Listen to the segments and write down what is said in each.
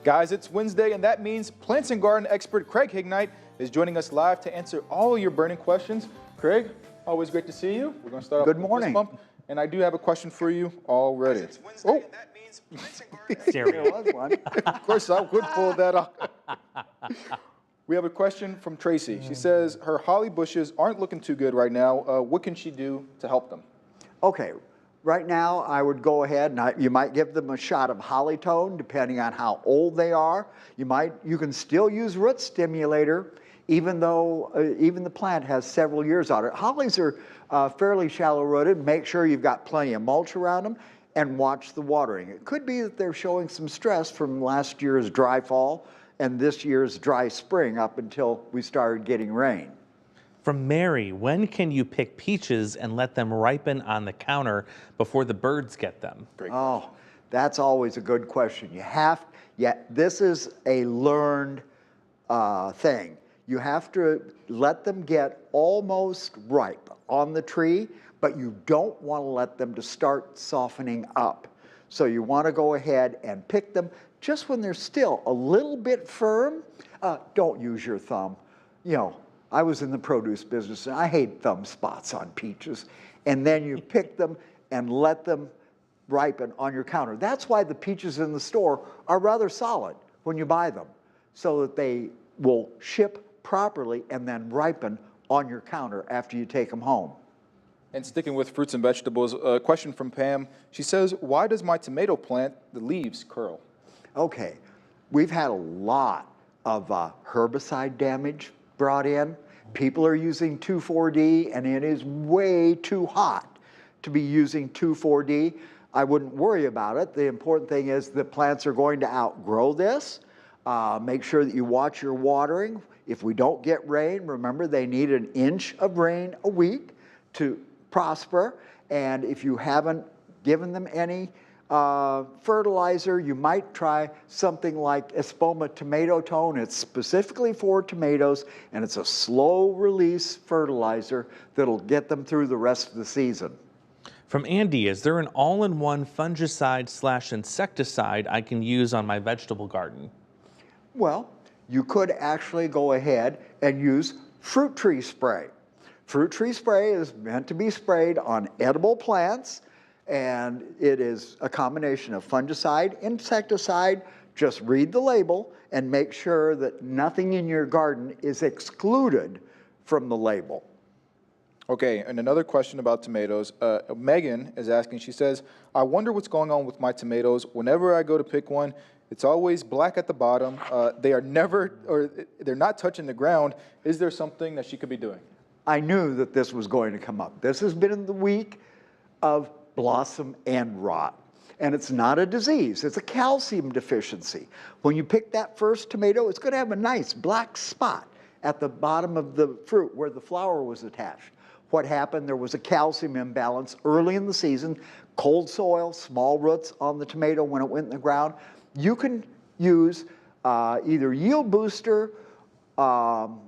Guys, it's Wednesday, and that means plants and garden expert Craig Hignight is joining us live to answer all your burning questions. Craig, always great to see you. We're going to start off Good with morning. this bump, and I do have a question for you already. It's Wednesday, and that means plants and garden There was one. Of course, I would pull that off. We have a question from Tracy. She says her holly bushes aren't looking too good right now. What can she do to help them? Okay, right now I would go ahead and you might give them a shot of Hollytone depending on how old they are. You can still use root stimulator even though even the plant has several years on it. Hollies are fairly shallow rooted. Make sure you've got plenty of mulch around them and watch the watering. It could be that they're showing some stress from last year's dry fall and this year's dry spring up until we started getting rain. From Mary, when can you pick peaches and let them ripen on the counter before the birds get them? Great. Oh, that's always a good question. This is a learned thing. You have to let them get almost ripe on the tree, but you don't want to let them to start softening up. So you want to go ahead and pick them just when they're still a little bit firm. Don't use your thumb. You know, I was in the produce business and I hate thumb spots on peaches. And then you pick them and let them ripen on your counter. That's why the peaches in the store are rather solid when you buy them, so that they will ship properly and then ripen on your counter after you take them home. And sticking with fruits and vegetables, a question from Pam. She says, why does my tomato plant, the leaves curl? Okay, we've had a lot of herbicide damage brought in. People are using 2,4-D and it is way too hot to be using 2,4-D. I wouldn't worry about it. The important thing is the plants are going to outgrow this. Make sure that you watch your watering. If we don't get rain, remember they need an inch of rain a week to prosper. And if you haven't given them any fertilizer, you might try something like Espoma Tomato Tone. It's specifically for tomatoes, and it's a slow release fertilizer that'll get them through the rest of the season. From Andy, is there an all-in-one fungicide/insecticide I can use on my vegetable garden? Well, you could actually go ahead and use fruit tree spray. Fruit tree spray is meant to be sprayed on edible plants, and it is a combination of fungicide, insecticide. Just read the label and make sure that nothing in your garden is excluded from the label. Okay, and another question about tomatoes. Megan is asking, she says, I wonder what's going on with my tomatoes. Whenever I go to pick one, it's always black at the bottom. They're not touching the ground. Is there something that she could be doing? I knew that this was going to come up. This has been in the week of blossom end rot. And it's not a disease, it's a calcium deficiency. When you pick that first tomato, it's going to have a nice black spot at the bottom of the fruit where the flower was attached. What happened, there was a calcium imbalance early in the season, cold soil, small roots on the tomato when it went in the ground. You can use either yield booster, and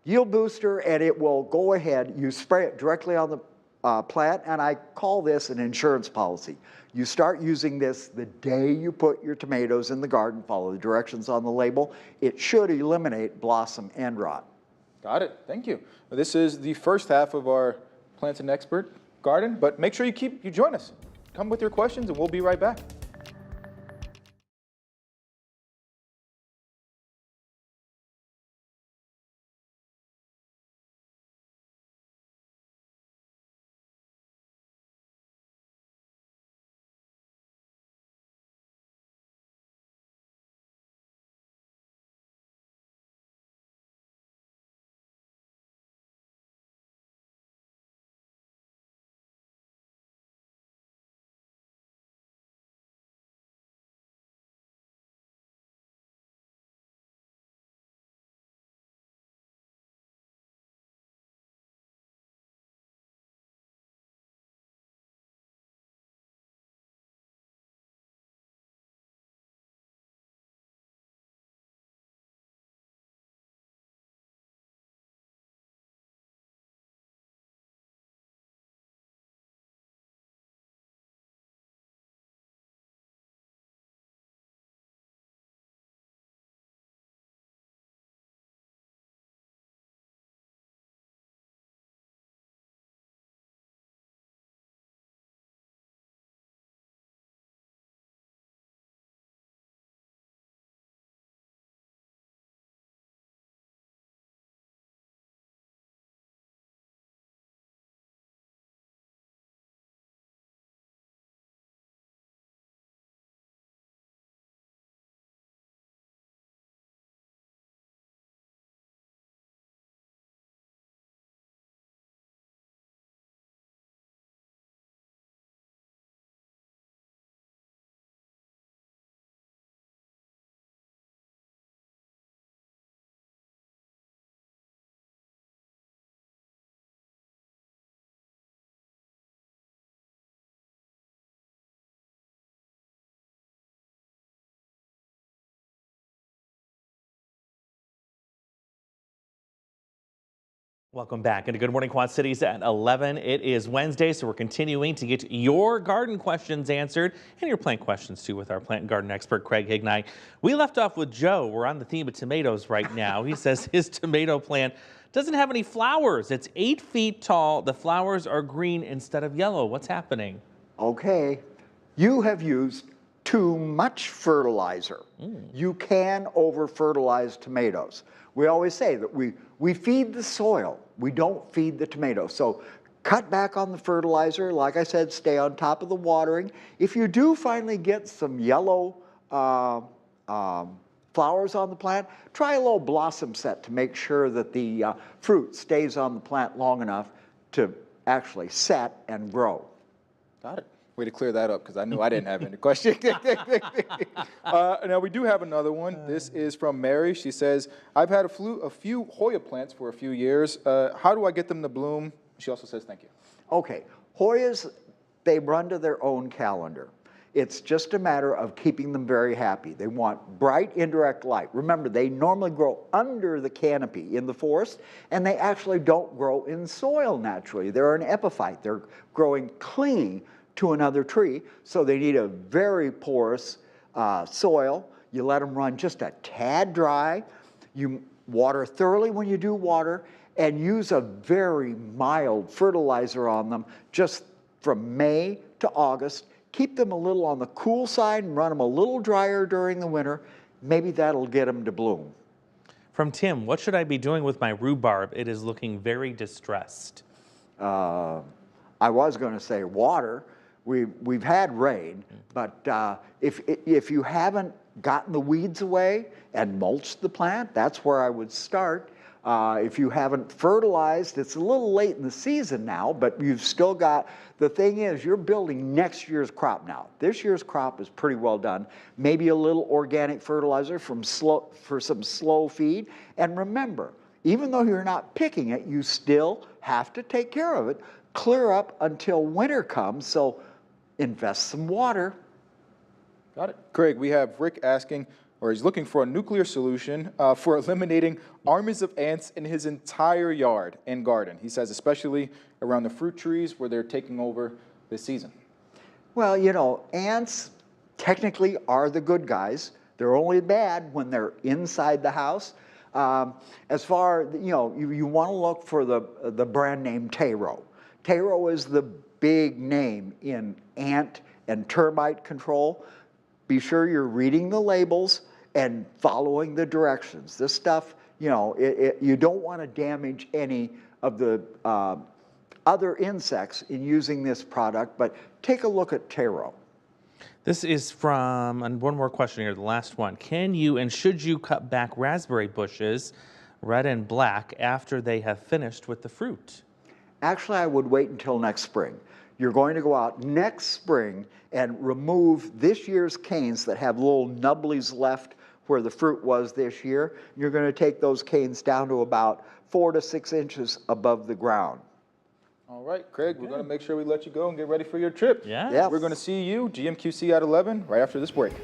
it will go ahead, you spray it directly on the plant, and I call this an insurance policy. You start using this the day you put your tomatoes in the garden, follow the directions on the label. It should eliminate blossom end rot. Got it. Thank you. This is the first half of our Plants and Expert garden, but make sure you join us. Come with your questions, and we'll be right back. Welcome back into Good Morning Quad Cities at 11. It is Wednesday, so we're continuing to get your garden questions answered and your plant questions too with our plant and garden expert, Craig Hignight. We left off with Joe. We're on the theme of tomatoes right now. He says his tomato plant doesn't have any flowers. It's 8 feet tall. The flowers are green instead of yellow. What's happening? Okay, you have used too much fertilizer. You can over-fertilize tomatoes. We always say that we feed the soil, we don't feed the tomatoes. So cut back on the fertilizer. Like I said, stay on top of the watering. If you do finally get some yellow flowers on the plant, try a little blossom set to make sure that the fruit stays on the plant long enough to actually set and grow. Got it. Way to clear that up, because I knew I didn't have any question. Now, we do have another one. This is from Mary. She says, I've had a few Hoya plants for a few years. How do I get them to bloom? She also says, thank you. Okay, Hoyas, they run to their own calendar. It's just a matter of keeping them very happy. They want bright indirect light. Remember, they normally grow under the canopy in the forest, and they actually don't grow in soil naturally. They're an epiphyte. They're growing clinging to another tree, so they need a very porous soil. You let them run just a tad dry. You water thoroughly when you do water, and use a very mild fertilizer on them just from May to August. Keep them a little on the cool side and run them a little drier during the winter. Maybe that'll get them to bloom. From Tim, what should I be doing with my rhubarb? It is looking very distressed. I was going to say water. We've had rain, but if you haven't gotten the weeds away and mulched the plant, that's where I would start. If you haven't fertilized, it's a little late in the season now, but you've still got, the thing is, you're building next year's crop now. This year's crop is pretty well done. Maybe a little organic fertilizer for some slow feed. And remember, even though you're not picking it, you still have to take care of it. Clear up until winter comes, so invest some water. Got it. Craig, we have Rick asking, or he's looking for a nuclear solution for eliminating armies of ants in his entire yard and garden. He says especially around the fruit trees where they're taking over this season. Well, you know, ants technically are the good guys. They're only bad when they're inside the house. As far, you know, you want to look for the brand name Taro. Taro is the big name in ant and termite control. Be sure you're reading the labels and following the directions. This stuff, you know, you don't want to damage any of the other insects in using this product, but take a look at Taro. This is from, and one more question here, the last one. Can you and should you cut back raspberry bushes, red and black, after they have finished with the fruit? Actually, I would wait until next spring. You're going to go out next spring and remove this year's canes that have little nubblies left where the fruit was this year. You're going to take those canes down to about 4 to 6 inches above the ground. All right, Craig, we're going to make sure we let you go and get ready for your trip. Yeah. Yes. We're going to see you, GMQC at 11, right after this break.